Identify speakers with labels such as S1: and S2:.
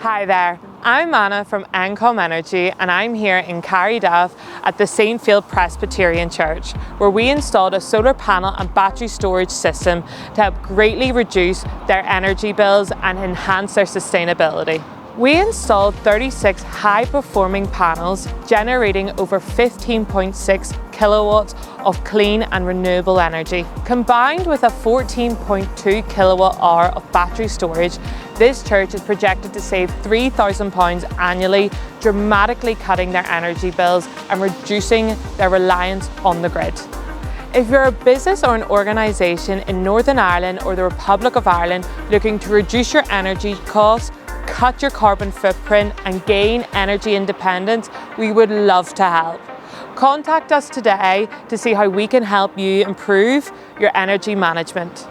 S1: Hi there, I'm Anna from Encom Energy and I'm here in Carrydav at the Saintfield Presbyterian Church, where we installed a solar panel and battery storage system to help greatly reduce their energy bills and enhance their sustainability. We installed 36 high-performing panels generating over 15.6 kilowatts of clean and renewable energy. Combined with a 14.2 kilowatt hour of battery storage, this church is projected to save £3,000 annually, dramatically cutting their energy bills and reducing their reliance on the grid. If you're a business or an organisation in Northern Ireland or the Republic of Ireland looking to reduce your energy costs, cut your carbon footprint and gain energy independence, we would love to help. Contact us today to see how we can help you improve your energy management.